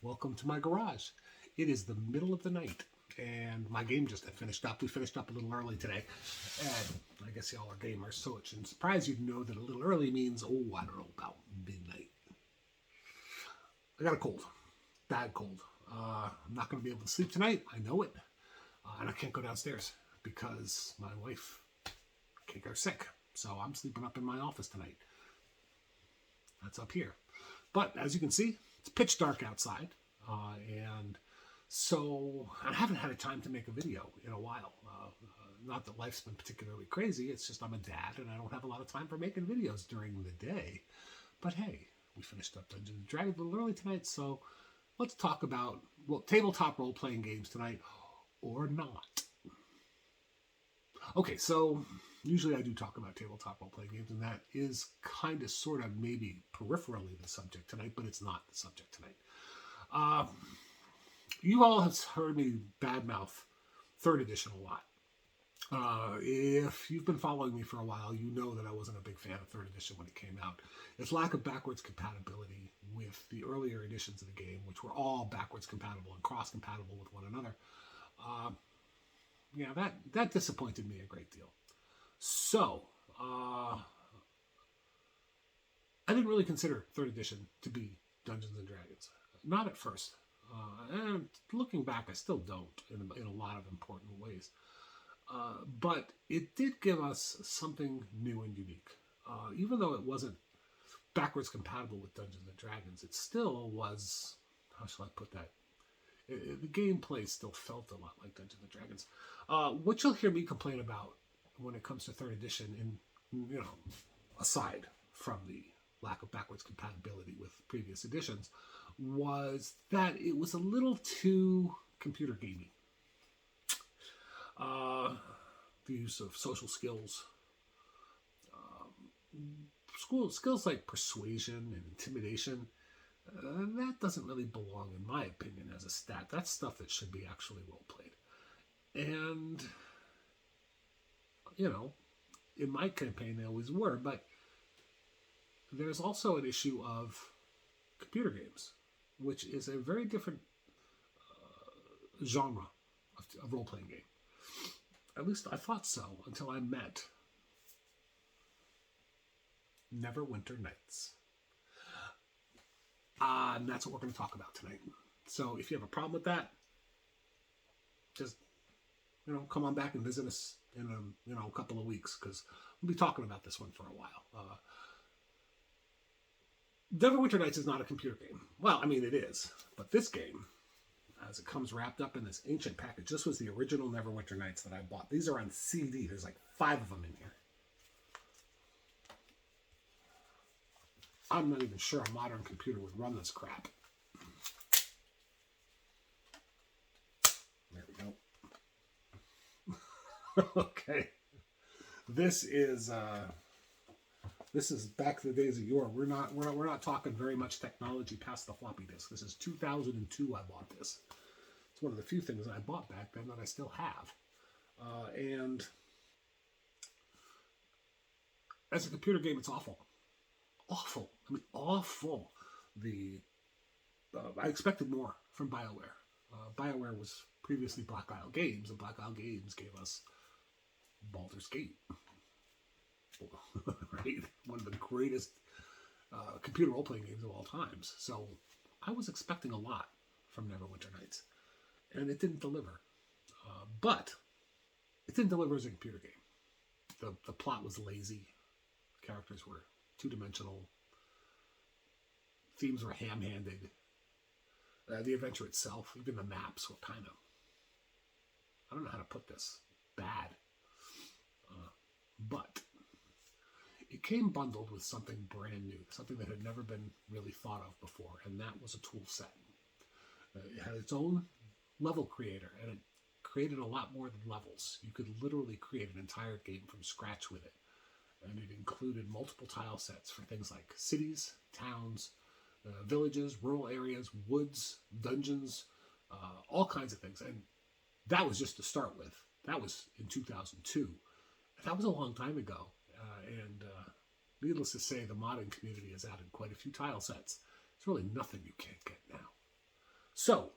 Welcome to my garage. It is the middle of the night, and my game just finished up. We finished up a little early today, and I guess y'all are gamers, so it shouldn't surprise you to know that a little early means, I don't know, about midnight. I got a cold. Bad cold. I'm not going to be able to sleep tonight. I know it. And I can't go downstairs because my wife can't get sick. So I'm sleeping up in my office tonight. That's up here. But as you can see, it's pitch dark outside. And so I haven't had a time to make a video in a while. Not that life's been particularly crazy. It's just I'm a dad and I don't have a lot of time for making videos during the day. But hey, we finished up Dungeons & Dragons a little early tonight. So let's talk about, tabletop role-playing games tonight or not. Okay, so usually I do talk about tabletop role-playing games, and that is kind of, sort of, maybe peripherally the subject tonight, but it's not the subject tonight. You all have heard me badmouth 3rd edition a lot. If you've been following me for a while, you know that I wasn't a big fan of 3rd edition when it came out. Its lack of backwards compatibility with the earlier editions of the game, which were all backwards compatible and cross-compatible with one another, that disappointed me a great deal. So, I didn't really consider 3rd edition to be Dungeons & Dragons. Not at first. And looking back, I still don't in a lot of important ways. But it did give us something new and unique. Even though it wasn't backwards compatible with Dungeons & Dragons, it still was, how shall I put that? The gameplay still felt a lot like Dungeons & Dragons. What you'll hear me complain about when it comes to 3rd edition, aside from the lack of backwards compatibility with previous editions, was that it was a little too computer gamey. The use of social skills, skills like persuasion and intimidation, that doesn't really belong, in my opinion, as a stat. That's stuff that should be actually role played. And, in my campaign they always were, but there's also an issue of computer games, which is a very different genre of role-playing game. At least I thought so until I met Neverwinter Nights. And that's what we're going to talk about tonight. So if you have a problem with that, just, come on back and visit us in a couple of weeks, because we'll be talking about this one for a while. Neverwinter Nights is not a computer game. Well, I mean, it is. But this game, as it comes wrapped up in this ancient package, this was the original Neverwinter Nights that I bought. These are on CD. There's like 5 of them in here. I'm not even sure a modern computer would run this crap. There we go. Okay. This is back to the days of yore. We're not talking very much technology past the floppy disk. This is 2002 I bought this. It's one of the few things I bought back then that I still have. And as a computer game, it's awful. Awful. I mean, awful. I expected more from Bioware. Bioware was previously Black Isle Games, and Black Isle Games gave us Baldur's Gate. Right? One of the greatest computer role-playing games of all times. So I was expecting a lot from Neverwinter Nights, and it didn't deliver. But it didn't deliver as a computer game. The plot was lazy. Characters were two-dimensional. Themes were ham-handed. The adventure itself, even the maps, were kind of, I don't know how to put this, bad. But it came bundled with something brand new, something that had never been really thought of before, and that was a tool set. It had its own level creator, and it created a lot more than levels. You could literally create an entire game from scratch with it. And it included multiple tile sets for things like cities, towns, villages, rural areas, woods, dungeons, all kinds of things. And that was just to start with. That was in 2002. That was a long time ago. And needless to say, the modding community has added quite a few tile sets. It's really nothing you can't get now. So,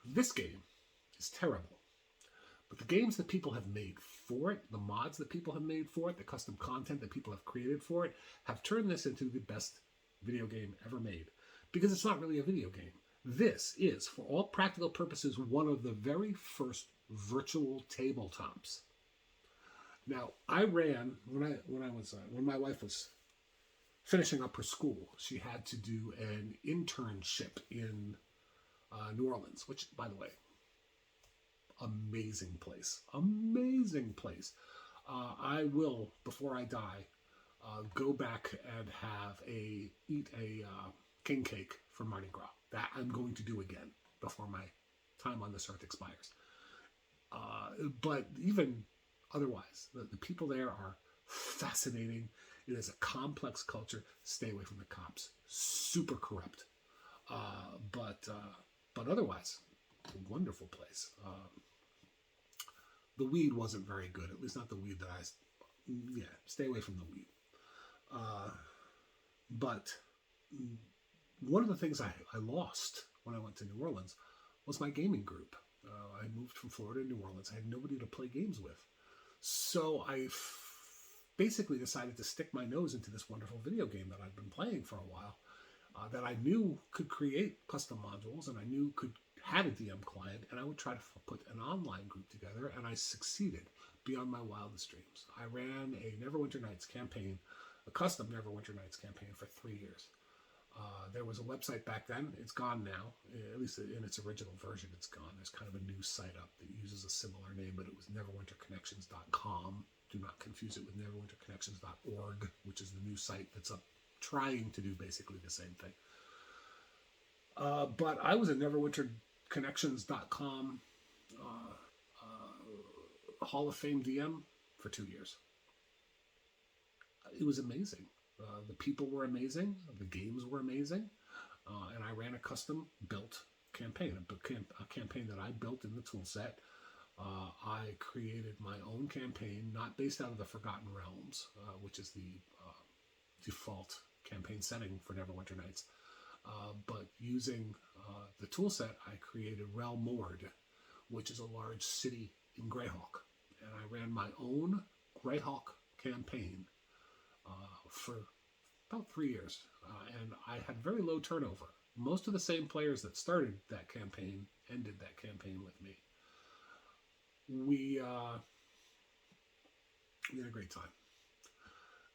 this game is terrible. But the games that people have made for it, the mods that people have made for it, the custom content that people have created for it, have turned this into the best video game ever made. Because it's not really a video game. This is, for all practical purposes, one of the very first virtual tabletops. Now, I ran when my wife was finishing up her school. She had to do an internship in New Orleans, which, by the way, amazing place. Amazing place. I will, before I die, go back and eat a king cake for Mardi Gras. That I'm going to do again before my time on this earth expires. But even otherwise, the people there are fascinating. It is a complex culture. Stay away from the cops. Super corrupt. But otherwise, a wonderful place. The weed wasn't very good, at least not the weed that stay away from the weed. But one of the things I lost when I went to New Orleans was my gaming group. I moved from Florida to New Orleans. I had nobody to play games with. So I basically decided to stick my nose into this wonderful video game that I'd been playing for a while, that I knew could create custom modules and I knew could had a DM client, and I would try to put an online group together, and I succeeded beyond my wildest dreams. I ran a Neverwinter Nights campaign, a custom Neverwinter Nights campaign for 3 years. There was a website back then. It's gone now, at least in its original version, it's gone. There's kind of a new site up that uses a similar name, but it was neverwinterconnections.com. Do not confuse it with neverwinterconnections.org, which is the new site that's up trying to do basically the same thing. But I was at neverwinterconnections.com Hall of Fame DM for 2 years. It was amazing. The people were amazing. The games were amazing. And I ran a custom built campaign, a campaign that I built in the toolset. I created my own campaign, not based out of the Forgotten Realms, which is the default campaign setting for Neverwinter Nights. But using the toolset, I created Realmord, which is a large city in Greyhawk. And I ran my own Greyhawk campaign for about 3 years. And I had very low turnover. Most of the same players that started that campaign ended that campaign with me. We had a great time.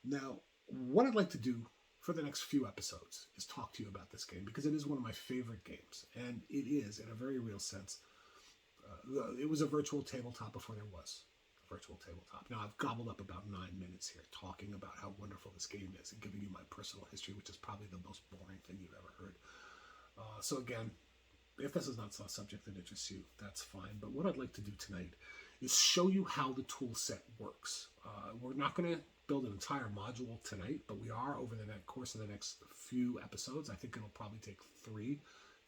Now, what I'd like to do for the next few episodes is talk to you about this game, because it is one of my favorite games, and it is, in a very real sense, it was a virtual tabletop before there was a virtual tabletop. Now, I've gobbled up about 9 minutes here talking about how wonderful this game is and giving you my personal history, which is probably the most boring thing you've ever heard. So again, if this is not a subject that interests you, that's fine. But what I'd like to do tonight is show you how the tool set works. We're not going to build an entire module tonight, but we are over the course of the next few episodes. I think it'll probably take 3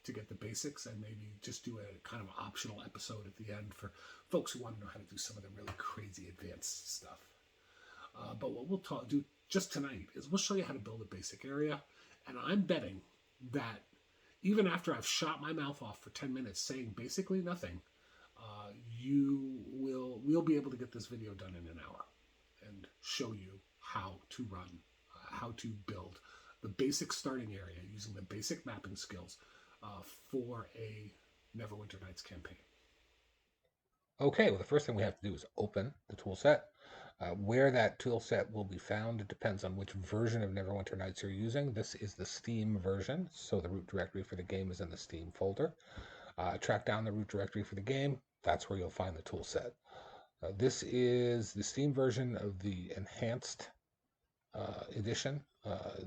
to get the basics, and maybe just do a kind of optional episode at the end for folks who want to know how to do some of the really crazy advanced stuff. But what we'll do just tonight is we'll show you how to build a basic area, and I'm betting that even after I've shot my mouth off for 10 minutes saying basically nothing, we'll be able to get this video done in an hour and show you how to run, how to build the basic starting area using the basic mapping skills for a Neverwinter Nights campaign. Okay, well, the first thing we have to do is open the tool set. Where that tool set will be found, it depends on which version of Neverwinter Nights you're using. This is the Steam version, so the root directory for the game is in the Steam folder. Track down the root directory for the game. That's where you'll find the tool set. This is the Steam version of the enhanced edition.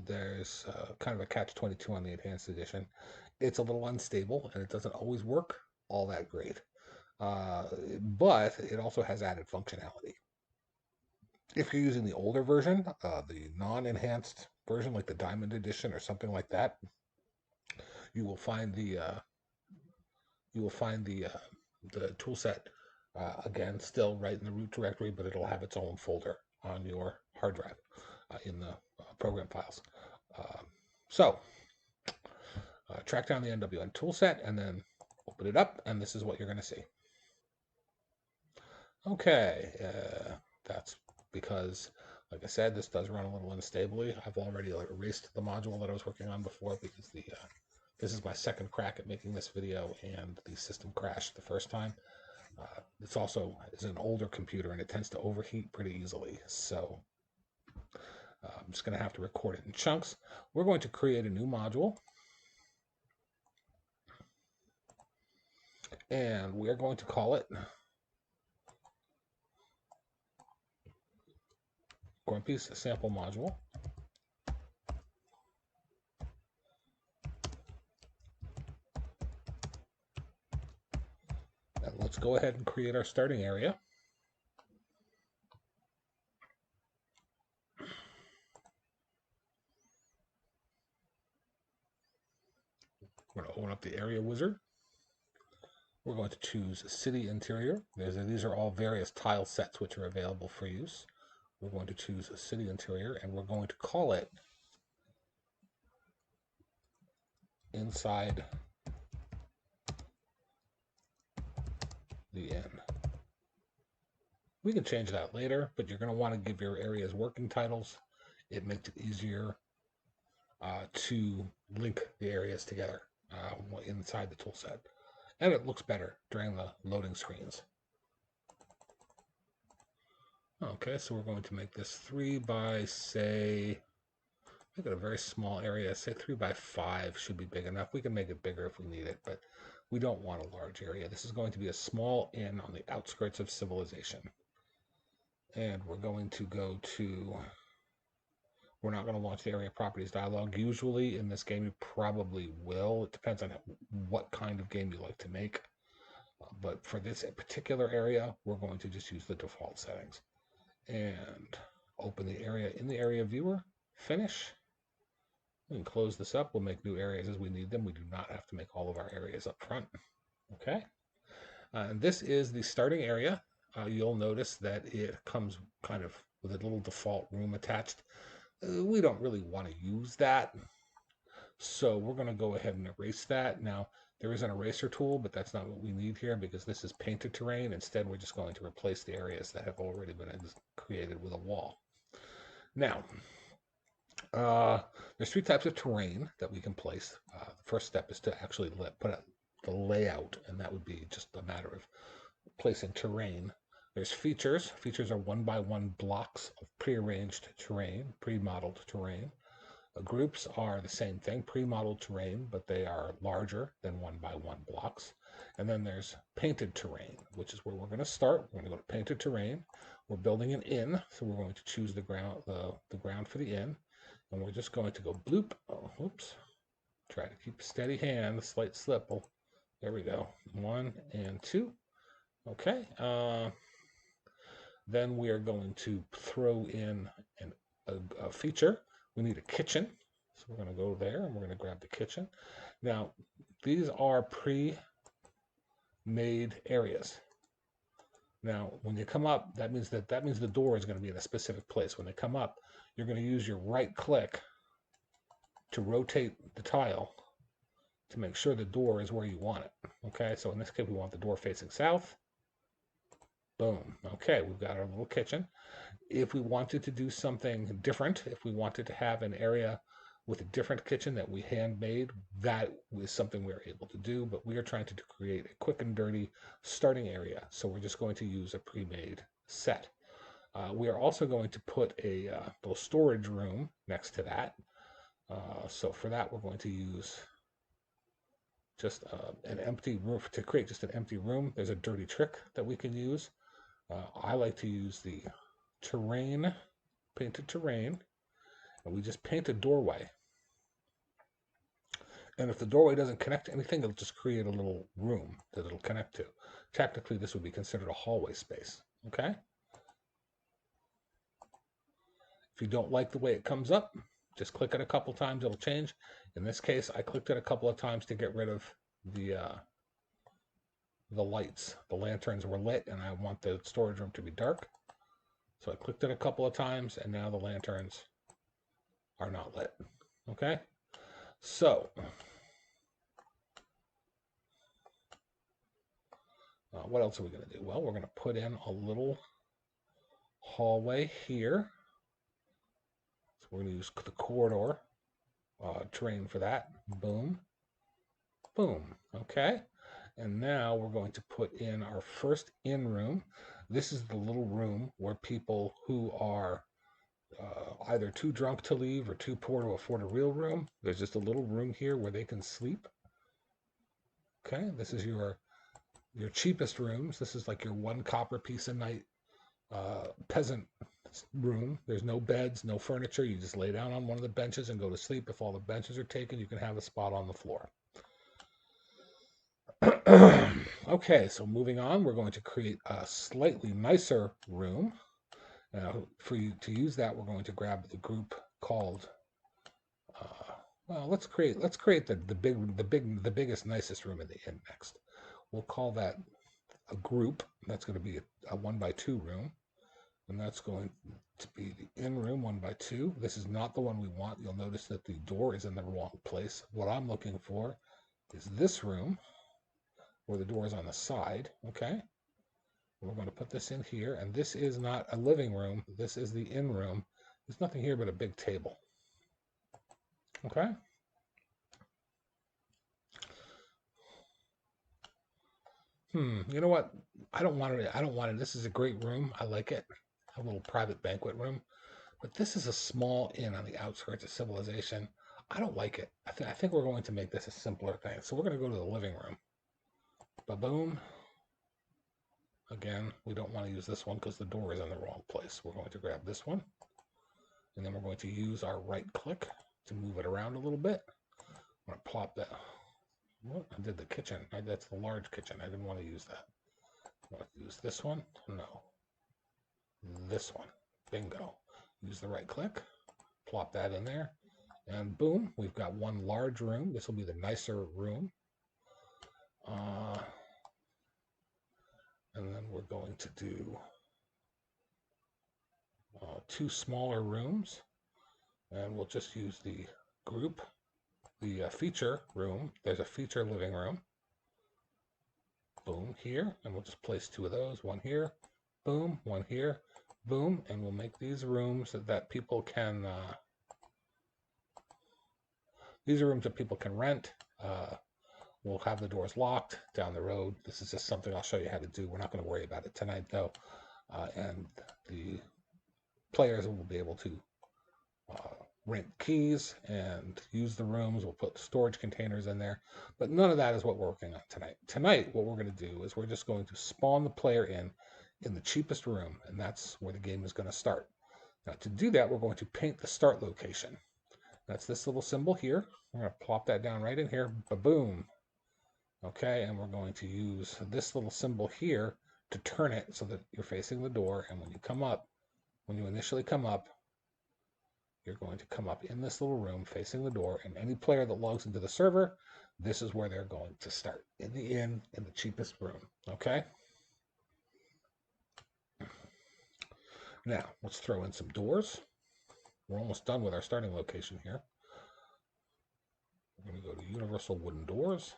There's kind of a catch-22 on the enhanced edition. It's a little unstable, and it doesn't always work all that great. But it also has added functionality. If you're using the older version, the non-enhanced version, like the Diamond Edition or something like that, you will find the tool set again still right in the root directory, but it'll have its own folder on your hard drive in the program files. So track down the NWN toolset, and then open it up, and this is what you're going to see. Okay, that's because, like I said, this does run a little unstably. I've already erased the module that I was working on before because this is my second crack at making this video, and the system crashed the first time. It's also is an older computer, and it tends to overheat pretty easily, so I'm just going to have to record it in chunks. We're going to create a new module, and we are going to call it Grumpy's Sample Module. And let's go ahead and create our starting area. We're going to open up the area wizard. We're going to choose City Interior. These are all various tile sets which are available for use. We're going to choose a City Interior, and we're going to call it Inside the Inn. We can change that later, but you're going to want to give your areas working titles. It makes it easier to link the areas together inside the toolset. And it looks better during the loading screens. Okay, so we're going to make this 3 by, say, make it a very small area. Say 3 by 5 should be big enough. We can make it bigger if we need it, but we don't want a large area. This is going to be a small inn on the outskirts of civilization. And we're going to go to, we're not going to launch the area properties dialog. Usually in this game you probably will. It depends on what kind of game you like to make. But for this particular area, we're going to just use the default settings. And open the area in the area viewer, finish. We can close this up. We'll make new areas as we need them. We do not have to make all of our areas up front. Okay. And this is the starting area. You'll notice that it comes kind of with a little default room attached. We don't really want to use that. So we're going to go ahead and erase that. Now, there is an eraser tool, but that's not what we need here because this is painted terrain. Instead, we're just going to replace the areas that have already been created with a wall. Now, there's 3 types of terrain that we can place. The first step is to actually put out the layout, and that would be just a matter of placing terrain. There's features. Features are 1 by 1 blocks of prearranged terrain, pre-modeled terrain. Groups are the same thing, pre-modeled terrain, but they are larger than 1 by 1 blocks. And then there's painted terrain, which is where we're going to start. We're going to go to painted terrain. We're building an inn, so we're going to choose the ground for the inn. And we're just going to go bloop. Oh, oops. Try to keep a steady hand. A slight slip. Oh, there we go. 1 and 2. Okay. Then we are going to throw in a feature. We need a kitchen. So we're going to go there and we're going to grab the kitchen. Now, these are pre-made areas. Now, when you come up, that means the door is going to be in a specific place. When they come up, you're going to use your right click to rotate the tile to make sure the door is where you want it. Okay, so in this case, we want the door facing south. Boom. Okay, we've got our little kitchen. If we wanted to do something different, if we wanted to have an area with a different kitchen that we handmade, that is something we're able to do, but we are trying to create a quick and dirty starting area. So we're just going to use a pre-made set. We are also going to put a little storage room next to that. So for that, we're going to use just an empty room. To create just an empty room, there's a dirty trick that we can use. I like to use the terrain, painted terrain, and we just paint a doorway. And if the doorway doesn't connect to anything, it'll just create a little room that it'll connect to. Technically, this would be considered a hallway space. Okay? If you don't like the way it comes up, just click it a couple times, it'll change. In this case, I clicked it a couple of times to get rid of the lights. The lanterns were lit, and I want the storage room to be dark. So I clicked it a couple of times, and now the lanterns are not lit. Okay? So what else are we going to do? Well, we're going to put in a little hallway here. So we're going to use the corridor terrain for that. Boom. Boom. Okay. And now we're going to put in our first in room. This is the little room where people who are either too drunk to leave or too poor to afford a real room. There's just a little room here where they can sleep. Okay. This is your cheapest rooms. This is like your 1 copper piece a night peasant room. There's no beds, no furniture. You just lay down on one of the benches and go to sleep. If all the benches are taken, you can have a spot on the floor. Okay, so moving on, we're going to create a slightly nicer room. Now, for you to use that, we're going to grab the group called. Well, let's create the biggest, nicest room in the inn next. We'll call that a group. That's going to be a 1x2 room, and that's going to be the inn room 1x2. This is not the one we want. You'll notice that the door is in the wrong place. What I'm looking for is this room, where the door is on the side. Okay, we're going to put this in here, and this is not a living room. This is the inn room. There's nothing here but a big table. Okay. You know what? I don't want it. This is a great room. I like it. A little private banquet room. But this is a small inn on the outskirts of civilization. I don't like it. I think we're going to make this a simpler thing. So we're going to go to the living room. Ba-boom. Again, we don't want to use this one because the door is in the wrong place. We're going to grab this one. And then we're going to use our right click to move it around a little bit. I'm going to plop that. What? I did the kitchen. That's the large kitchen. I didn't want to use that. I want to use this one. No. This one. Bingo. Use the right click. Plop that in there. And boom, we've got one large room. This will be the nicer room. And then we're going to do 2 smaller rooms. And we'll just use the group, the feature room. There's a feature living room. Boom, here. And we'll just place 2 of those. One here. Boom, one here. Boom. And we'll make these rooms that people can... these are rooms that people can rent. We'll have the doors locked down the road. This is just something I'll show you how to do. We're not going to worry about it tonight, though. And the players will be able to rent keys and use the rooms. We'll put storage containers in there. But none of that is what we're working on tonight. Tonight, what we're going to do is we're just going to spawn the player in the cheapest room, and that's where the game is going to start. Now, to do that, we're going to paint the start location. That's this little symbol here. We're going to plop that down right in here. Ba-boom. Okay, and we're going to use this little symbol here to turn it so that you're facing the door. And when you come up, when you initially come up, you're going to come up in this little room facing the door. And any player that logs into the server, this is where they're going to start, in the inn, in the cheapest room. Okay? Now, let's throw in some doors. We're almost done with our starting location here. We're going to go to Universal Wooden Doors.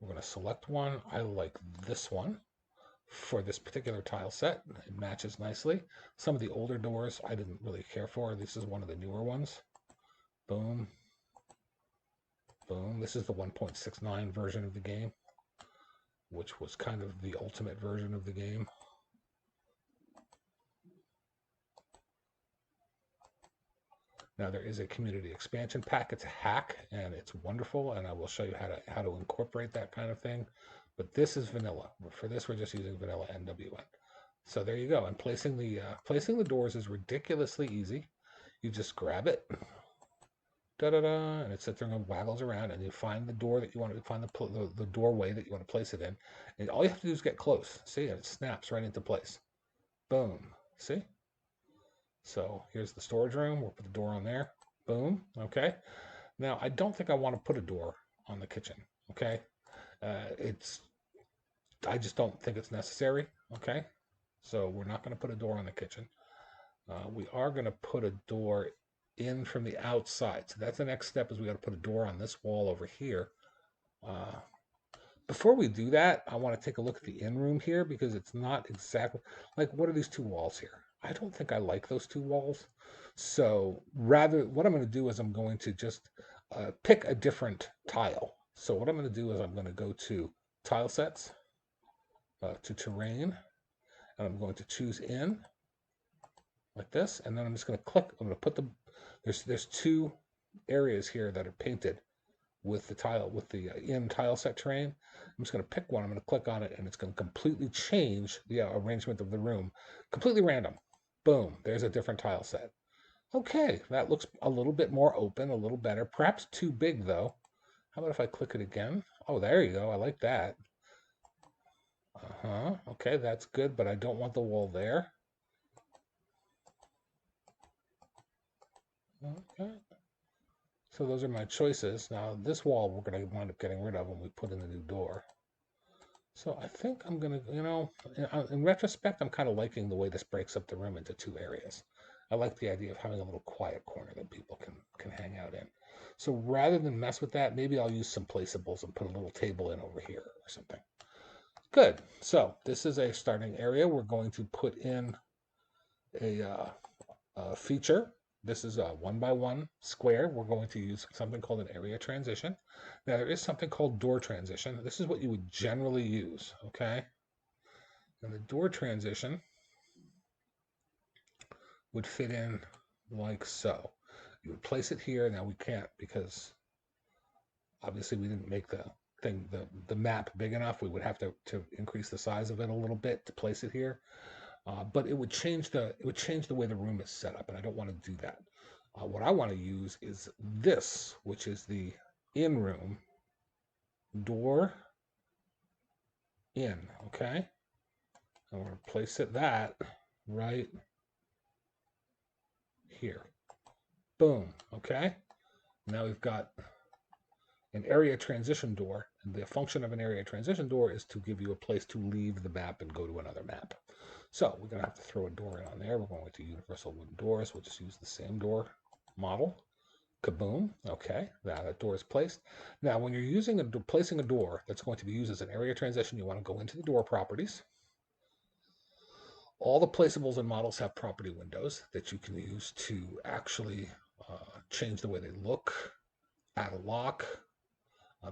We're going to select one. I like this one for this particular tile set. It matches nicely. Some of the older doors I didn't really care for. This is one of the newer ones. Boom. Boom. This is the 1.69 version of the game, which was kind of the ultimate version of the game. Now there is a community expansion pack. It's a hack and it's wonderful, and I will show you how to incorporate that kind of thing. But this is vanilla. For this, we're just using vanilla NWN. So there you go. And placing the doors is ridiculously easy. You just grab it, da-da-da, and it sits there and waggles around, and you find the door that you want to find the doorway that you want to place it in. And all you have to do is get close. See, and it snaps right into place. Boom. See? So here's the storage room. We'll put the door on there. Boom. Okay. Now, I don't think I want to put a door on the kitchen. Okay. I just don't think it's necessary. Okay. So we're not going to put a door on the kitchen. We are going to put a door in from the outside. So that's the next step, is we got to put a door on this wall over here. before we do that, I want to take a look at the in room here because it's not exactly like, what are these two walls here? I don't think I like those two walls. So rather, what I'm going to do is I'm going to just pick a different tile. So what I'm going to do is I'm going to go to tile sets, to terrain, and I'm going to choose in like this, and then I'm just going to click. I'm going to put the there's two areas here that are painted with the tile, with the in tile set terrain. I'm just going to pick one. I'm going to click on it, and it's going to completely change the arrangement of the room, completely random. Boom, there's a different tile set. Okay, that looks a little bit more open, a little better. Perhaps too big though. How about if I click it again? Oh, there you go. I like that. Okay, that's good, but I don't want the wall there. Okay. So those are my choices. Now this wall we're going to wind up getting rid of when we put in the new door. So I think I'm going to, in retrospect, I'm kind of liking the way this breaks up the room into two areas. I like the idea of having a little quiet corner that people can hang out in. So rather than mess with that, maybe I'll use some placeables and put a little table in over here or something. Good. So this is a starting area. We're going to put in a feature. This is a 1x1 square. We're going to use something called an area transition. Now there is something called door transition. This is what you would generally use, okay? And the door transition would fit in like so. You would place it here. Now we can't because obviously we didn't make the map big enough. We would have to increase the size of it a little bit to place it here. But it would change the way the room is set up, and I don't want to do that. What I want to use is this, which is the in room door in. Okay, I'm going to place that right here. Boom. Okay. Now we've got an area transition door, and the function of an area transition door is to give you a place to leave the map and go to another map. So we're going to have to throw a door in on there. We're going to universal wooden doors. We'll just use the same door model. Kaboom. Okay, now that door is placed. Now, when you're placing a door that's going to be used as an area transition, you want to go into the door properties. All the placeables and models have property windows that you can use to actually change the way they look, add a lock.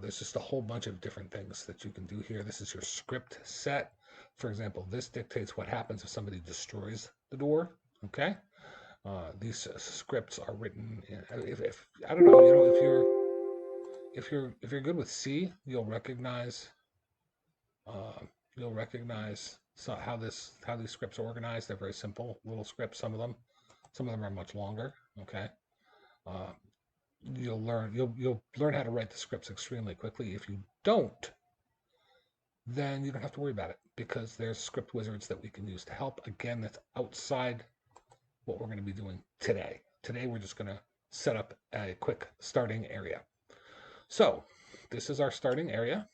There's just a whole bunch of different things that you can do here. This is your script set. For example, this dictates what happens if somebody destroys the door. Okay, these scripts are written. If I don't know, if you're good with C, you'll recognize how these scripts are organized. They're very simple little scripts. Some of them are much longer. Okay. Uh, you'll learn how to write the scripts extremely quickly. If you don't, then you don't have to worry about it because there's script wizards that we can use to help. Again, that's outside what we're going to be doing today. Today, we're just going to set up a quick starting area. So this is our starting area.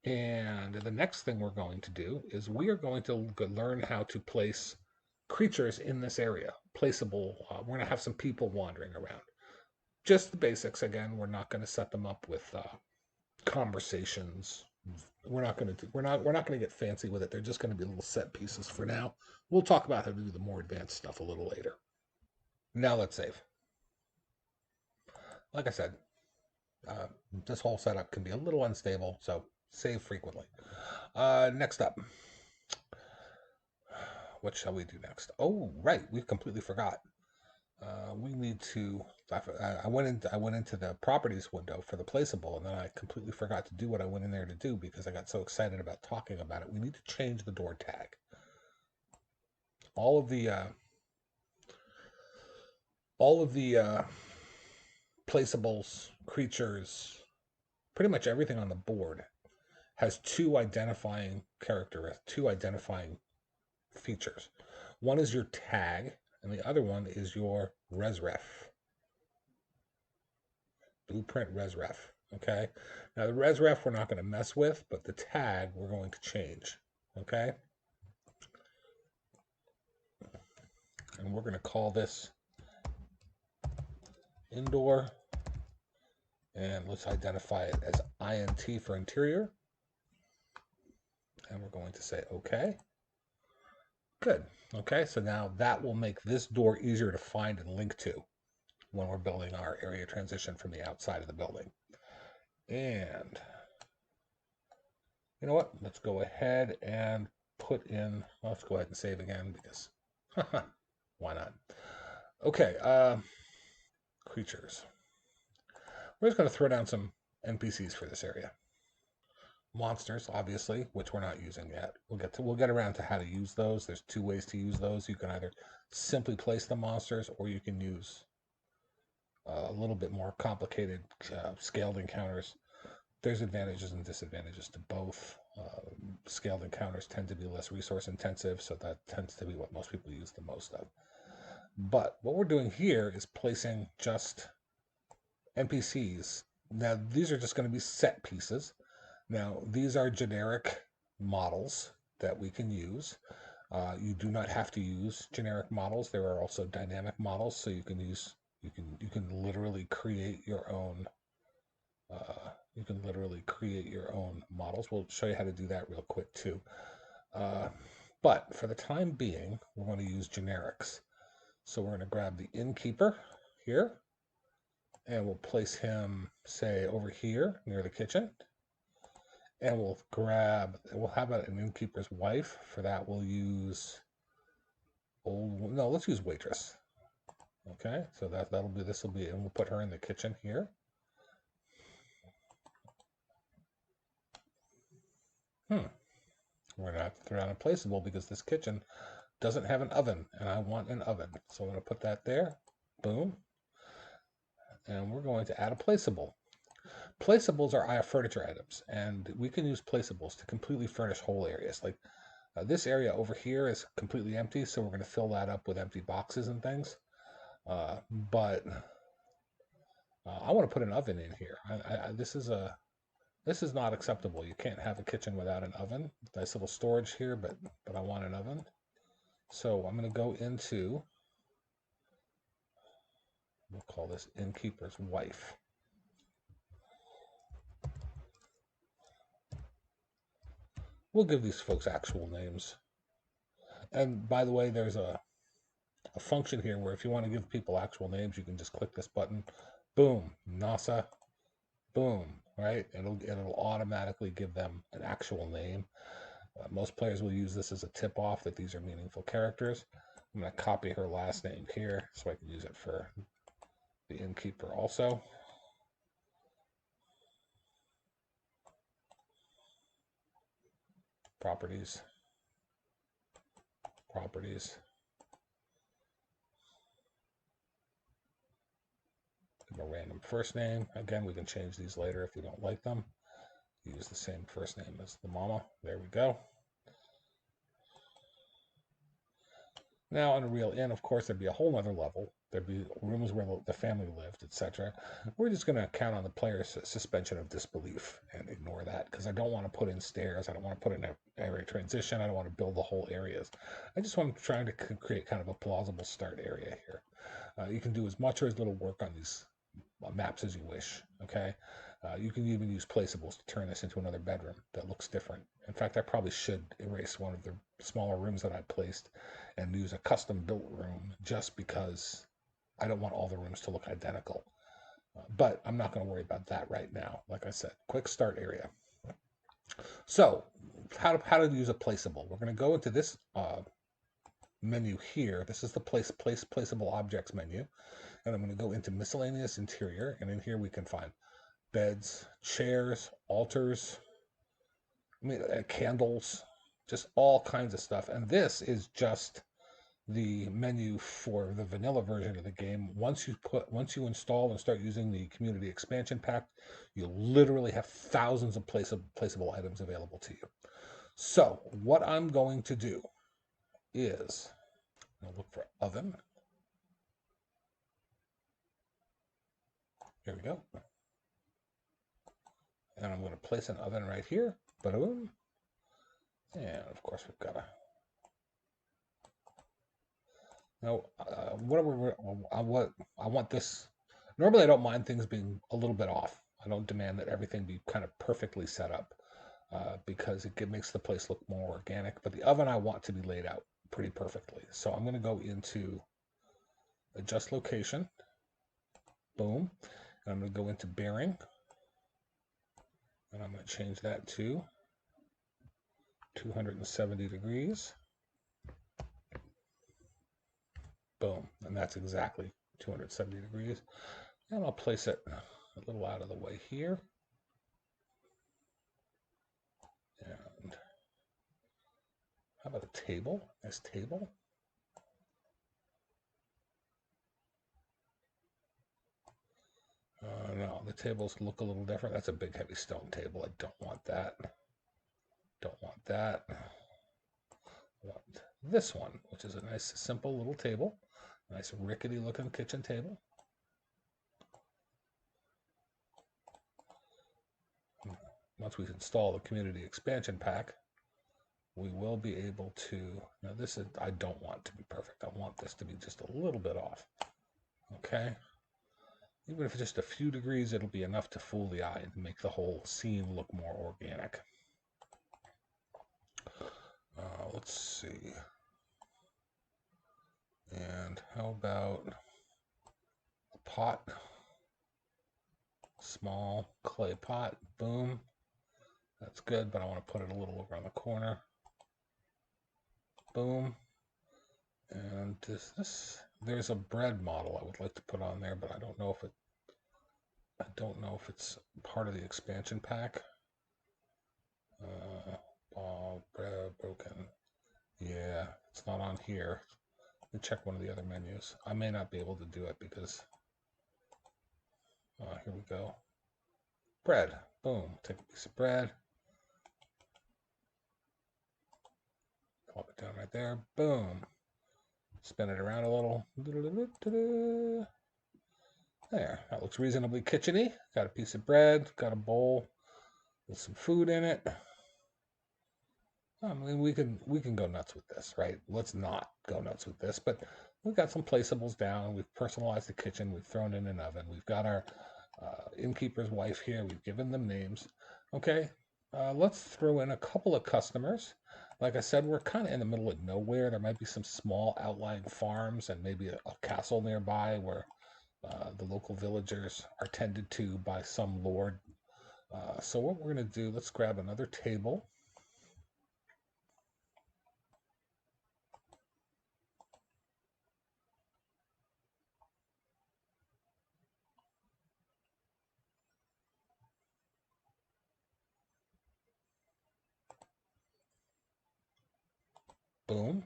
And the next thing we're going to do is we are going to learn how to place creatures in this area. Placeable. We're going to have some people wandering around. Just the basics. Again, we're not going to set them up with conversations. We're not going to get fancy with it. They're just going to be little set pieces for now. We'll talk about how to do the more advanced stuff a little later. Now let's save. Like I said, this whole setup can be a little unstable, so save frequently. Next up, what shall we do next? Oh, right, we completely forgot. We need to. I went into the properties window for the placeable, and then I completely forgot to do what I went in there to do because I got so excited about talking about it. We need to change the door tag. All of the placeables, creatures, pretty much everything on the board has two identifying features. One is your tag, and the other one is your resref. Blueprint resref. Okay? Now, the resref we're not going to mess with, but the tag we're going to change. Okay? And we're going to call this indoor And let's identify it as INT for interior. And we're going to say OK. Good. Okay, so now that will make this door easier to find and link to when we're building our area transition from the outside of the building. And you know what? Let's go ahead and put in, well, let's go ahead and save again because why not? Okay, creatures. We're just going to throw down some NPCs for this area. Monsters, obviously, which we're not using yet. We'll get around to how to use those. There's two ways to use those. You can either simply place the monsters, or you can use a little bit more complicated scaled encounters. There's advantages and disadvantages to both. Scaled encounters tend to be less resource intensive, so that tends to be what most people use the most of. But what we're doing here is placing just NPCs. Now, these are just going to be set pieces. Now, these are generic models that we can use. You do not have to use generic models. There are also dynamic models, so you can literally create your own. You can literally create your own models. We'll show you how to do that real quick too. But for the time being, we're going to use generics. So we're going to grab the innkeeper here, and we'll place him, say, over here near the kitchen. And we'll have an innkeeper's wife. For that, we'll use let's use waitress. Okay, so this will be, and we'll put her in the kitchen here. We're going to have to throw down a placeable because this kitchen doesn't have an oven, and I want an oven. So I'm going to put that there. Boom. And we're going to add a placeable. Placeables are furniture items, and we can use placeables to completely furnish whole areas. Like this area over here is completely empty, so we're going to fill that up with empty boxes and things. But I want to put an oven in here. This is not acceptable. You can't have a kitchen without an oven. Nice little storage here, but I want an oven. So I'm going to go into, we'll call this innkeeper's wife. We'll give these folks actual names. And by the way, there's a function here where if you want to give people actual names, you can just click this button. Boom, NASA. Boom, right? It'll automatically give them an actual name. Most players will use this as a tip-off that these are meaningful characters. I'm going to copy her last name here so I can use it for the innkeeper also. Properties. Give a random first name. Again, we can change these later if we don't like them. Use the same first name as the mama. There we go. Now, on a real inn, of course, there'd be a whole other level. There'd be rooms where the family lived, etc. We're just going to count on the player's suspension of disbelief and ignore that because I don't want to put in stairs. I don't want to put in an area transition. I don't want to build the whole areas. I just want to try to create kind of a plausible start area here. You can do as much or as little work on these maps as you wish. Okay. You can even use placeables to turn this into another bedroom that looks different. In fact, I probably should erase one of the smaller rooms that I placed and use a custom built room just because I don't want all the rooms to look identical. But I'm not going to worry about that right now. Like I said, quick start area. So how to use a placeable. We're going to go into this menu here. This is the placeable objects menu. And I'm going to go into miscellaneous interior. And in here we can find beds, chairs, altars, candles, just all kinds of stuff. And this is just the menu for the vanilla version of the game. Once you install and start using the community expansion pack, you literally have thousands of placeable items available to you. So what I'm going to do is look for oven. Here we go. And I'm going to place an oven right here. Boom. And of course we've got a. Now, I want this. Normally I don't mind things being a little bit off. I don't demand that everything be kind of perfectly set up because it makes the place look more organic. But the oven I want to be laid out pretty perfectly. So I'm going to go into adjust location. Boom. And I'm going to go into bearing. And I'm going to change that to 270 degrees. Boom. And that's exactly 270 degrees. And I'll place it a little out of the way here. And how about a table? Nice table. No, the tables look a little different. That's a big, heavy stone table. I don't want that. Don't want that. I want this one, which is a nice, simple little table. Nice, rickety looking kitchen table. Once we install the community expansion pack, we will be able to, now this is, I don't want to be perfect. I want this to be just a little bit off. Okay. Even if it's just a few degrees, it'll be enough to fool the eye and make the whole scene look more organic. Let's see. And how about a pot? Small clay pot. Boom. That's good, but I want to put it a little over on the corner. Boom. And there's a bread model I would like to put on there, but I don't know if it's part of the expansion pack. Bread broken. Yeah, it's not on here. Let me check one of the other menus. I may not be able to do it because here we go. Bread. Boom. Take a piece of bread. Plop it down right there. Boom. Spin it around a little. There. That looks reasonably kitcheny. Got a piece of bread. Got a bowl with some food in it. I mean, we can go nuts with this, right? Let's not go nuts with this, but we've got some placeables down. We've personalized the kitchen. We've thrown in an oven. We've got our innkeeper's wife here. We've given them names. Okay, let's throw in a couple of customers. Like I said, we're kind of in the middle of nowhere. There might be some small outlying farms and maybe a castle nearby where the local villagers are tended to by some lord. So what we're going to do, let's grab another table. Boom.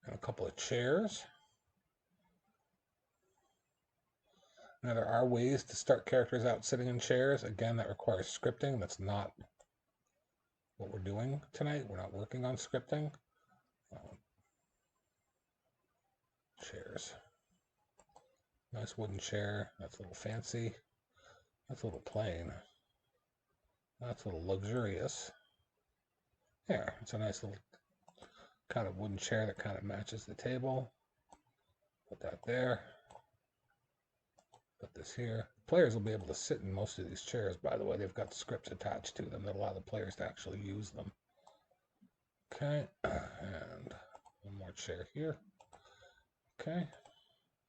And a couple of chairs. Now, there are ways to start characters out sitting in chairs. Again, that requires scripting. That's not what we're doing tonight. We're not working on scripting. Chairs. Nice wooden chair. That's a little fancy. That's a little plain. That's a little luxurious. There, it's a nice little kind of wooden chair that kind of matches the table. Put that there. Put this here. Players will be able to sit in most of these chairs, by the way. They've got scripts attached to them that allow the players to actually use them. Okay, and one more chair here. Okay,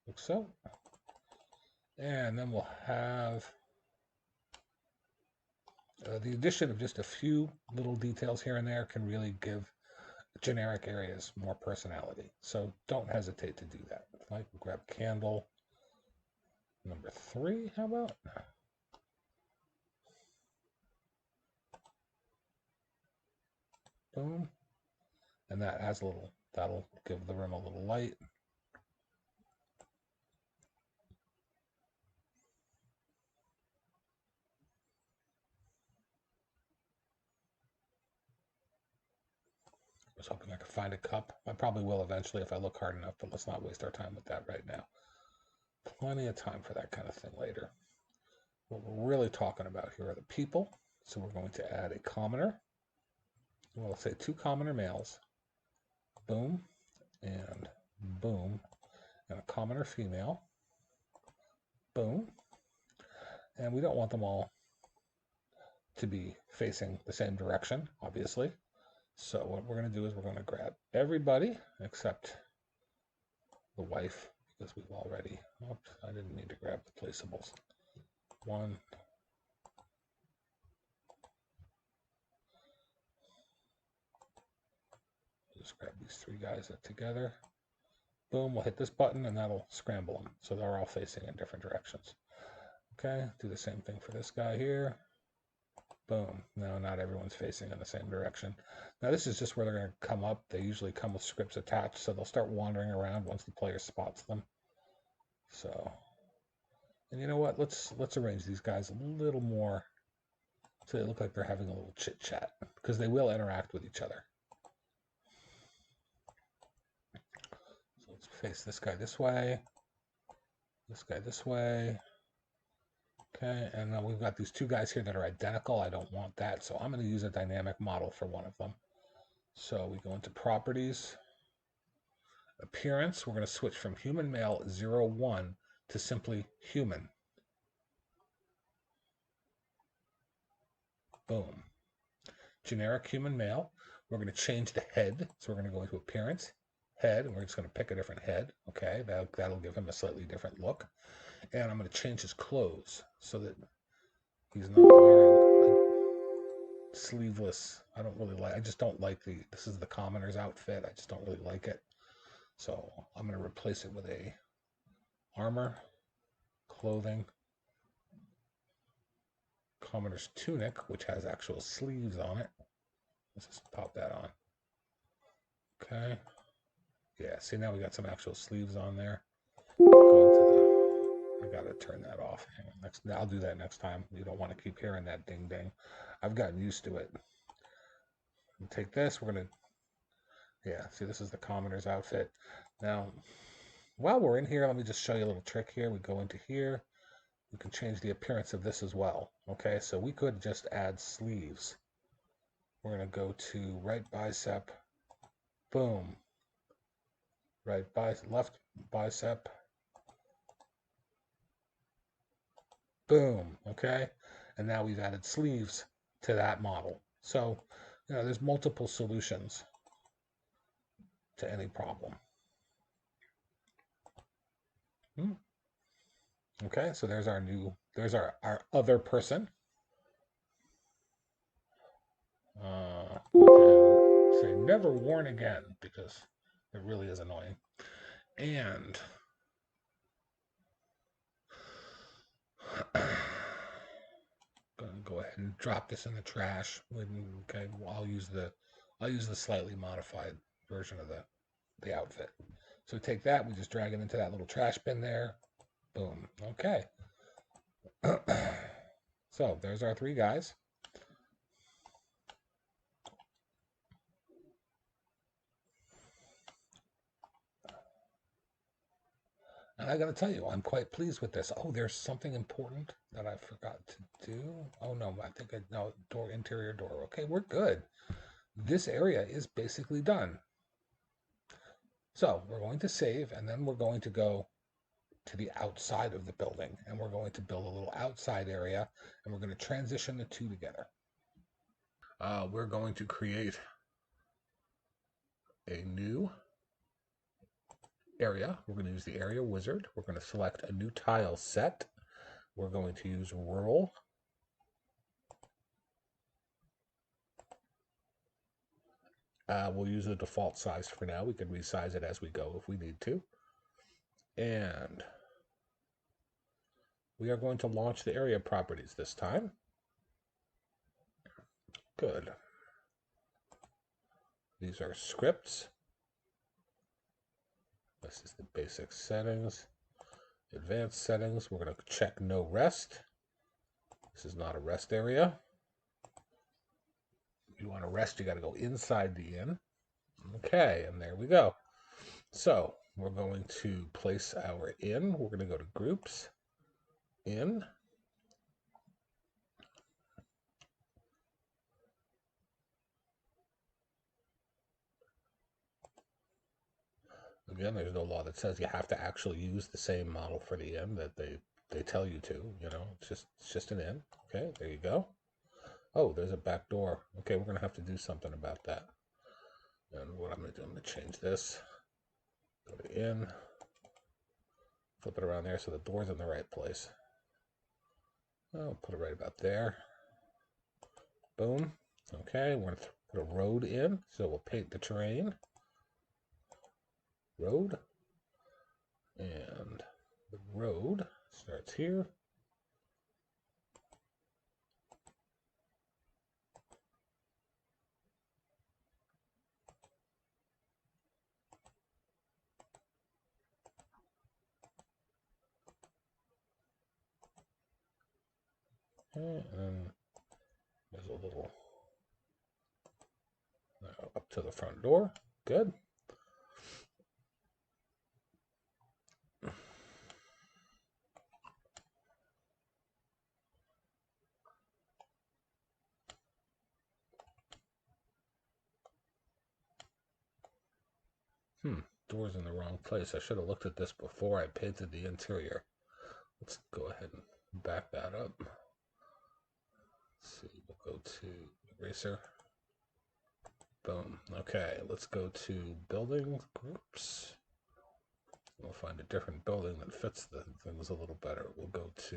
like so. And then we'll have the addition of just a few little details here and there can really give generic areas more personality. So don't hesitate to do that. If I can grab candle number 3, how about? Boom. And that has a little, that'll give the room a little light. I was hoping I could find a cup. I probably will eventually if I look hard enough, but let's not waste our time with that right now. Plenty of time for that kind of thing later. What we're really talking about here are the people. So we're going to add a commoner. Well, let's say 2 commoner males. Boom and boom. And a commoner female. Boom. And we don't want them all to be facing the same direction, obviously. So what we're going to do is we're going to grab everybody except the wife, because we've already, oops, I didn't need to grab the placeables. One, just grab these three guys together. Boom, we'll hit this button and that'll scramble them. So they're all facing in different directions. Okay, do the same thing for this guy here. Boom. No, not everyone's facing in the same direction. Now this is just where they're going to come up. They usually come with scripts attached, so they'll start wandering around once the player spots them. So, and you know what? Let's arrange these guys a little more so they look like they're having a little chit chat, because they will interact with each other. So let's face this guy this way, this guy this way. Okay, and then we've got these two guys here that are identical. I don't want that, so I'm going to use a dynamic model for one of them. So we go into properties, appearance. We're going to switch from human male 01 to simply human. Boom. Generic human male. We're going to change the head. So we're going to go into appearance, head, and we're just going to pick a different head. Okay, that'll give him a slightly different look. And I'm going to change his clothes so that he's not wearing a sleeveless. I just don't like this is the commoner's outfit. I just don't really like it. So I'm going to replace it with a armor, clothing, commoner's tunic, which has actual sleeves on it. Let's just pop that on. Okay. Yeah, see, now we got some actual sleeves on there. I gotta turn that off. I'll do that next time. You don't want to keep hearing that ding ding. I've gotten used to it. Take this, we're gonna, yeah, see, this is the commoner's outfit. Now, while we're in here, let me just show you a little trick here. We go into here, we can change the appearance of this as well. Okay, so we could just add sleeves. We're gonna go to right bicep, boom. Left bicep, boom, okay? And now we've added sleeves to that model. So, there's multiple solutions to any problem. Okay, so there's our other person. Say never worn again, because it really is annoying. And gonna go ahead and drop this in the trash. Okay, I'll use the slightly modified version of the outfit. So we take that, we just drag it into that little trash bin there. Boom. Okay. So there's our three guys. And I gotta tell you, I'm quite pleased with this. Oh, there's something important that I forgot to do. Oh no, I think no, interior door. Okay, we're good. This area is basically done. So we're going to save, and then we're going to go to the outside of the building, and we're going to build a little outside area, and we're going to transition the two together. We're going to create a new area. We're going to use the area wizard. We're going to select a new tile set. We're going to use roll. We'll use the default size for now. We can resize it as we go if we need to. And we are going to launch the area properties this time. Good. These are scripts. This is the basic settings. Advanced settings. We're going to check no rest. This is not a rest area. If you want to rest, you got to go inside the inn. Okay, and there we go. So we're going to place our inn. We're going to go to groups, inn. Again, there's no law that says you have to actually use the same model for the inn that they they tell you to, it's just an in. Okay, there you go. Oh, there's a back door. Okay, we're going to have to do something about that. And what I'm going to do, I'm going to change this. Go to in. Flip it around there so the door's in the right place. I'll put it right about there. Boom. Okay, we're going to put a road in. So we'll paint the terrain. Road. And the road starts here. And there's a little up to the front door. Good. Door's in the wrong place. I should have looked at this before I painted the interior. Let's go ahead and back that up. Let's see, we'll go to eraser. Boom. Okay, let's go to building groups. We'll find a different building that fits the things a little better. We'll go to...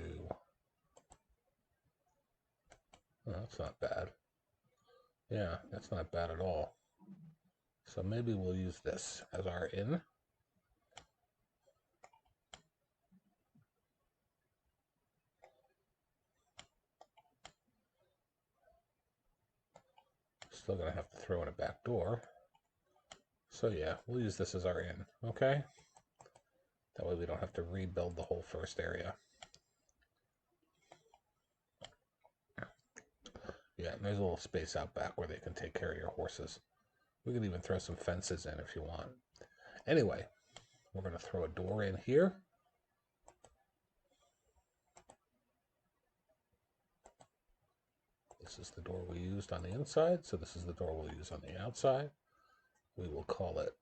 Oh, that's not bad. Yeah, that's not bad at all. So maybe we'll use this as our in. Still going to have to throw in a back door. So yeah, we'll use this as our in, okay? That way we don't have to rebuild the whole first area. Yeah, and there's a little space out back where they can take care of your horses. We can even throw some fences in if you want. Anyway, we're going to throw a door in here. This is the door we used on the inside, so this is the door we'll use on the outside. We will call it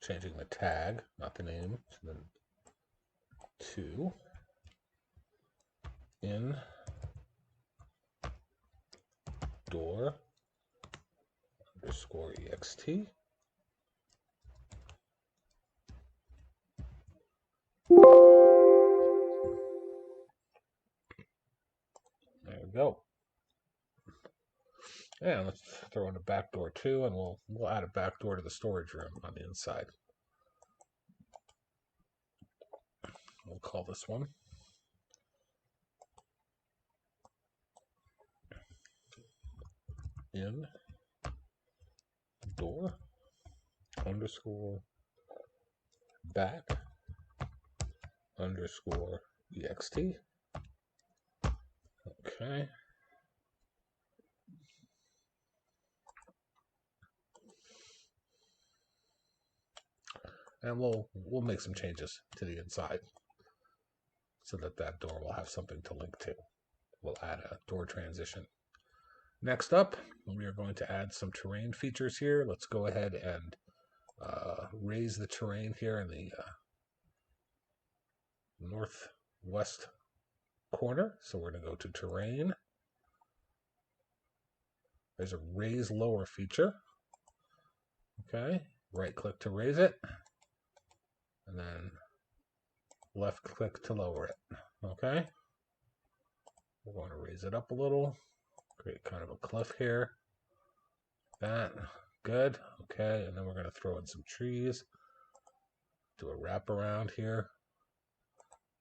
changing the tag, not the name, to in door underscore ext. There we go. And let's throw in a back door too, and we'll add a back door to the storage room on the inside. We'll call this one in door underscore back underscore ext. Okay. And we'll make some changes to the inside so that that door will have something to link to. We'll add a door transition. Next up, we are going to add some terrain features here. Let's go ahead and raise the terrain here in the northwest corner. So we're going to go to terrain. There's a raise lower feature. Okay, right click to raise it, and then left click to lower it. Okay, we're going to raise it up a little, create kind of a cliff here. That, good. Okay, and then we're going to throw in some trees, do a wrap around here.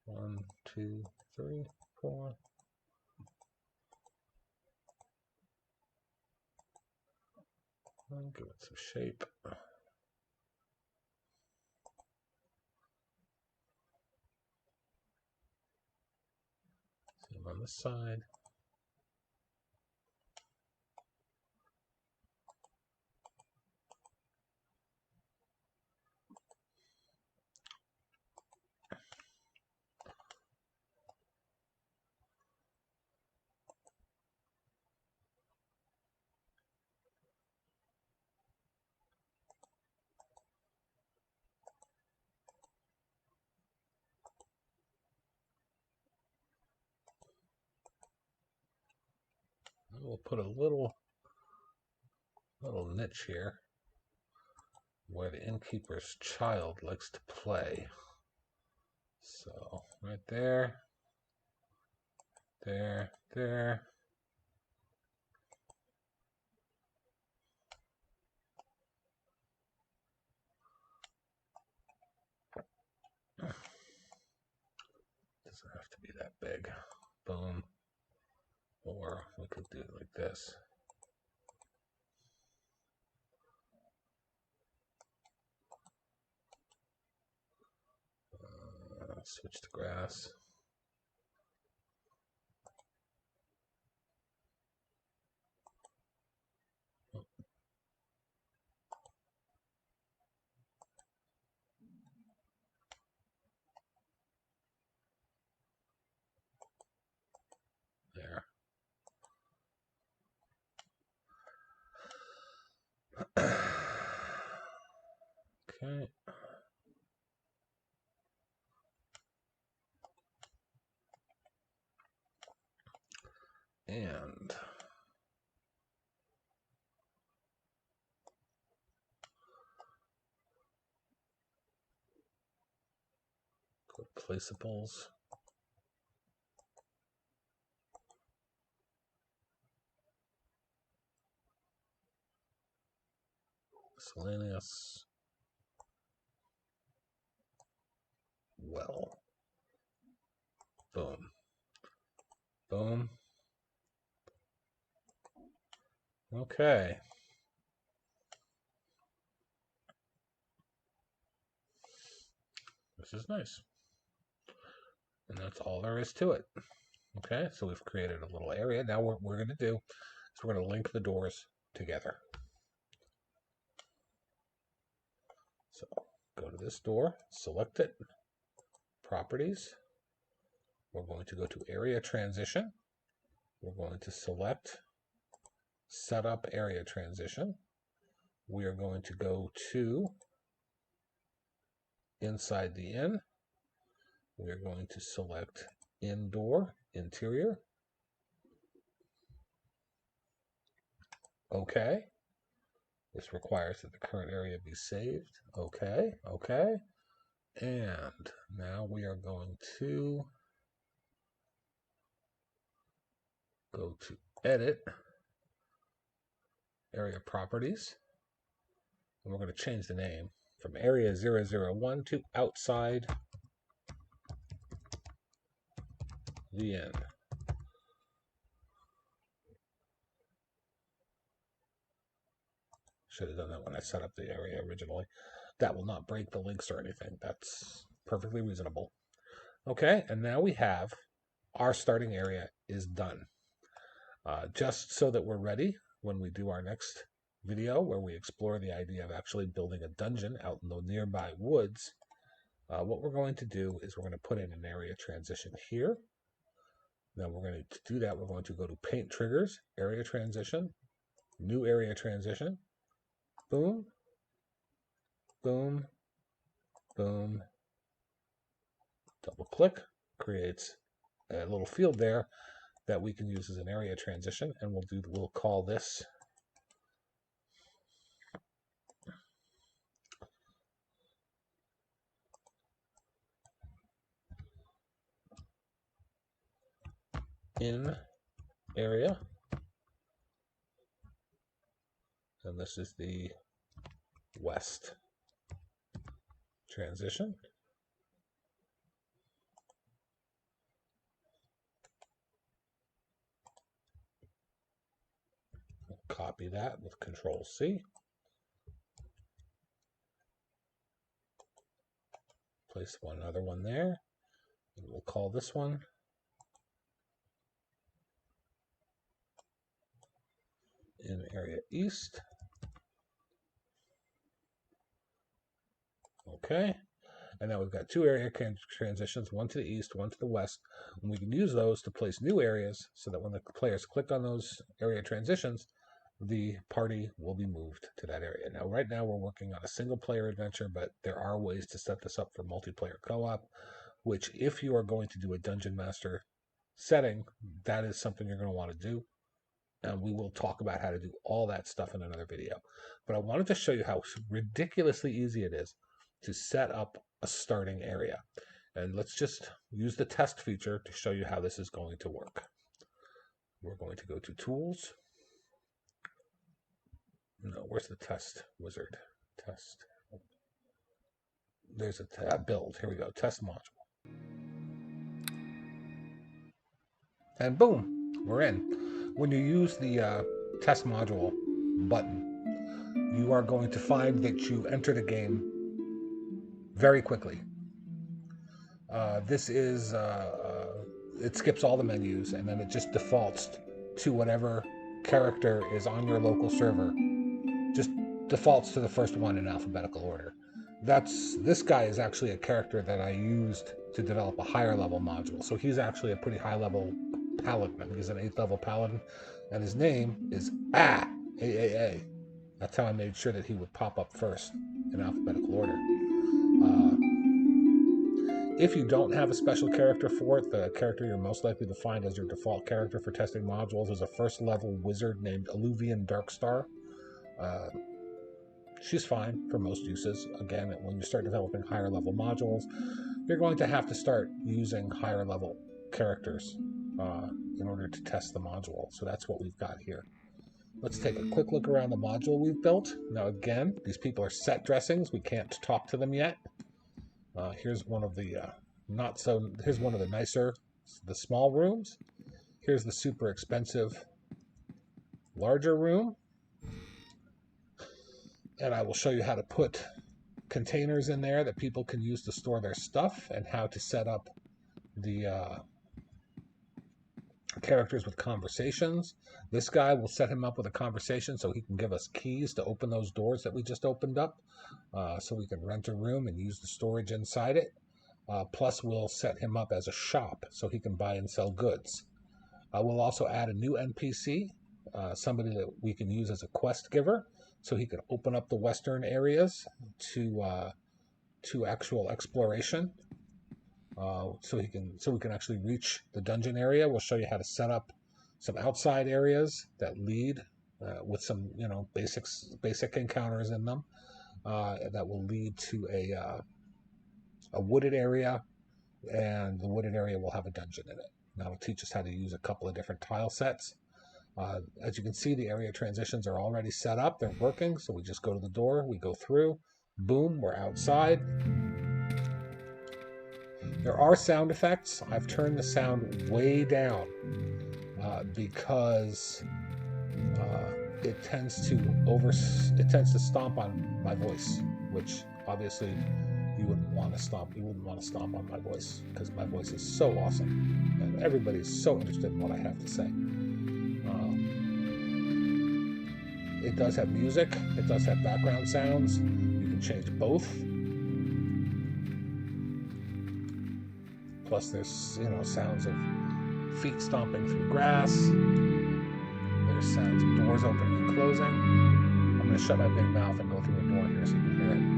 1, 2, 3, 4. Give it some shape. Same on this side. we'll put a little niche here where the innkeeper's child likes to play. So right there, there. Doesn't have to be that big. Boom. Or we could do it like this. Switch to grass. There. Okay. And go to placeables. Miscellaneous. Well. Boom. Boom. Okay. This is nice. And that's all there is to it. Okay, so we've created a little area. Now what we're going to do is we're going to link the doors together. So go to this door, select it, properties. We're going to go to area transition. We're going to select set up area transition. We are going to go to inside the inn. We are going to select indoor, interior. Okay. This requires that the current area be saved. Okay. And now we are going to go to edit, area properties. And we're going to change the name from area 001 to outside the inn. Should have done that when I set up the area originally. That will not break the links or anything. That's perfectly reasonable. Okay, and now we have our starting area is done. Just so that we're ready when we do our next video where we explore the idea of actually building a dungeon out in the nearby woods, what we're going to do is we're going to put in an area transition here. Now we're going to do that. We're going to go to paint triggers, area transition, new area transition, boom, boom, boom, double click, creates a little field there that we can use as an area transition, and we'll call this in area, and this is the west transition. We'll copy that with Control-C. Place another one there, and we'll call this one in area east. Okay, and now we've got two area transitions, one to the east, one to the west, and we can use those to place new areas so that when the players click on those area transitions, the party will be moved to that area. Now, right now we're working on a single player adventure, but there are ways to set this up for multiplayer co-op, which if you are going to do a Dungeon Master setting, that is something you're going to want to do. And we will talk about how to do all that stuff in another video. But I wanted to show you how ridiculously easy it is to set up a starting area. And let's just use the test feature to show you how this is going to work. We're going to go to Tools. No, where's the test wizard? Test. There's a build. Here we go. Test module. And boom, we're in. When you use the test module button, you are going to find that you enter the game very quickly. This is, it skips all the menus and then it just defaults to whatever character is on your local server. Just defaults to the first one in alphabetical order. This guy is actually a character that I used to develop a higher level module. So he's actually a pretty high level paladin. I think he's an 8th level paladin, and his name is AAA. That's how I made sure that he would pop up first in alphabetical order. If you don't have a special character for it, the character you're most likely to find as your default character for testing modules is a first level wizard named Alluvian Darkstar. She's fine for most uses. Again, when you start developing higher level modules, you're going to have to start using higher level characters in order to test the module. So that's what we've got here. Let's take a quick look around the module we've built. Now again, these people are set dressings. We can't talk to them yet. Here's one of the here's one of the nicer, the small rooms. Here's the super expensive, larger room. And I will show you how to put containers in there that people can use to store their stuff, and how to set up the characters with conversations. This guy will set him up with a conversation so he can give us keys to open those doors that we just opened up, so we can rent a room and use the storage inside it. Plus, we'll set him up as a shop so he can buy and sell goods. We'll also add a new NPC, somebody that we can use as a quest giver, so he can open up the western areas to actual exploration. So we can actually reach the dungeon area. We'll show you how to set up some outside areas that lead with some basic encounters in them that will lead to a wooded area, and the wooded area will have a dungeon in it. That'll teach us how to use a couple of different tile sets. As you can see, the area transitions are already set up. They're working. So we just go to the door, we go through, boom, we're outside. There are sound effects. I've turned the sound way down because it tends to stomp on my voice, which obviously you wouldn't want to stomp on my voice, because my voice is so awesome and everybody's so interested in what I have to say. It does have music. It does have background sounds. You can change both. Plus, there's sounds of feet stomping through grass. There's sounds of doors opening and closing. I'm going to shut my big mouth and go through a door here so you can hear it.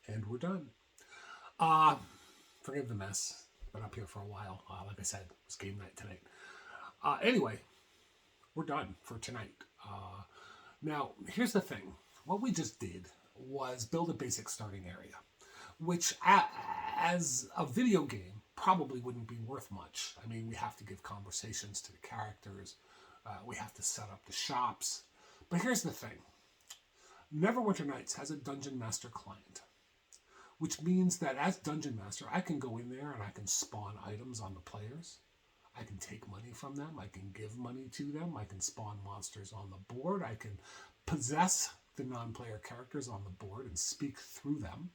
And we're done. Forgive the mess. Been up here for a while. Like I said, it was game night tonight. Anyway, we're done for tonight. Now, here's the thing. What we just did was build a basic starting area, which as a video game probably wouldn't be worth much. I mean, we have to give conversations to the characters. We have to set up the shops. But here's the thing. Neverwinter Nights has a Dungeon Master client, which means that as Dungeon Master, I can go in there and I can spawn items on the players. I can take money from them. I can give money to them. I can spawn monsters on the board. I can possess the non-player characters on the board and speak through them.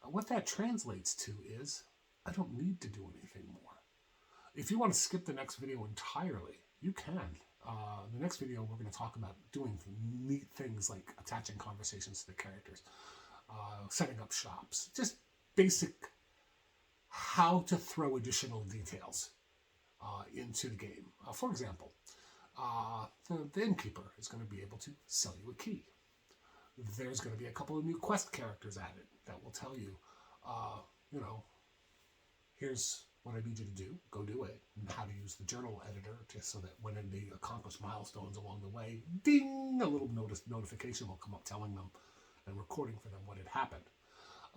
What that translates to is I don't need to do anything more. If you want to skip the next video entirely, you can. The next video, we're going to talk about doing neat things like attaching conversations to the characters, setting up shops, just basic how to throw additional details into the game. For example, the innkeeper is going to be able to sell you a key. There's going to be a couple of new quest characters added that will tell you, you know, here's what I need you to do. Go do it. And how to use the journal editor just so that when they accomplish milestones along the way, ding, a little notification will come up telling them and recording for them what had happened.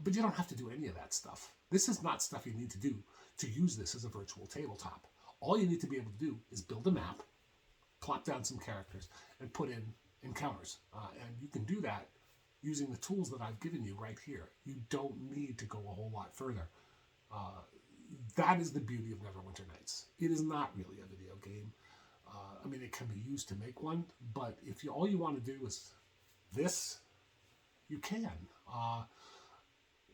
But you don't have to do any of that stuff. This is not stuff you need to do to use this as a virtual tabletop. All you need to be able to do is build a map, plop down some characters, and put in encounters. And you can do that using the tools that I've given you right here. You don't need to go a whole lot further. That is the beauty of Neverwinter Nights. It is not really a video game. I mean, it can be used to make one, but if all you want to do is this, you can.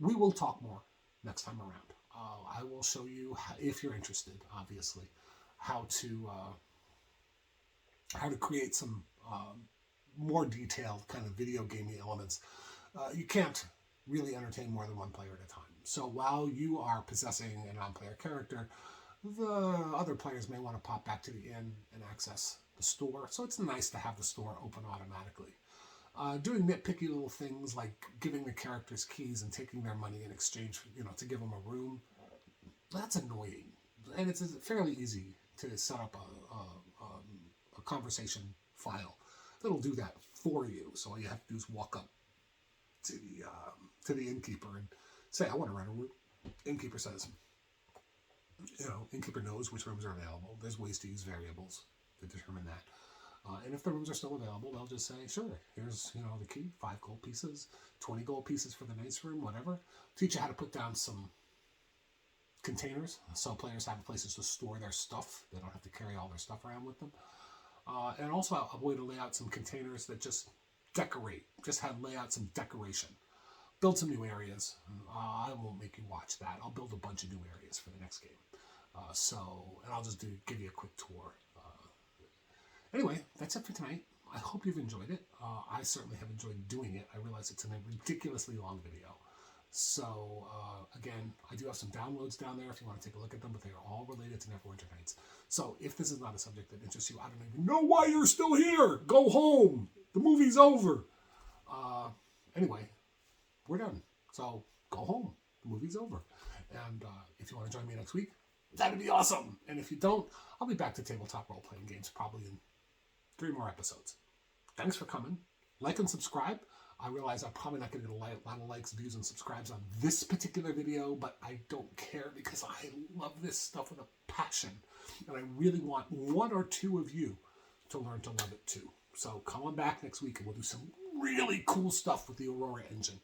We will talk more next time around. I will show you, if you're interested, obviously, how to create some more detailed kind of video gaming elements. You can't really entertain more than one player at a time. So while you are possessing a non-player character, the other players may want to pop back to the inn and access the store. So it's nice to have the store open automatically. Doing nitpicky little things like giving the characters keys and taking their money in exchange for, to give them a room, that's annoying. And it's fairly easy to set up a conversation file that'll do that for you. So all you have to do is walk up to the innkeeper and say, I want to rent a room. Innkeeper says, innkeeper knows which rooms are available. There's ways to use variables to determine that. And if the rooms are still available, they'll just say, sure, here's, the key, 5 gold pieces, 20 gold pieces for the night's room, whatever. Teach you how to put down some containers so players have places to store their stuff. They don't have to carry all their stuff around with them. And also a way to lay out some containers that just decorate, just lay out some decoration. Build some new areas. I won't make you watch that. I'll build a bunch of new areas for the next game. And I'll just give you a quick tour. Anyway, that's it for tonight. I hope you've enjoyed it. I certainly have enjoyed doing it. I realize it's a ridiculously long video. So, again, I do have some downloads down there if you want to take a look at them, but they are all related to Neverwinter Nights. So, if this is not a subject that interests you, I don't even know why you're still here. Go home. The movie's over. Anyway, we're done. So, go home. The movie's over. And if you want to join me next week, that'd be awesome. And if you don't, I'll be back to tabletop role-playing games probably in 3 more episodes. Thanks for coming. Like and subscribe. I realize I'm probably not going to get a lot of likes, views, and subscribes on this particular video, but I don't care because I love this stuff with a passion. And I really want 1 or 2 of you to learn to love it too. So come on back next week and we'll do some really cool stuff with the Aurora engine.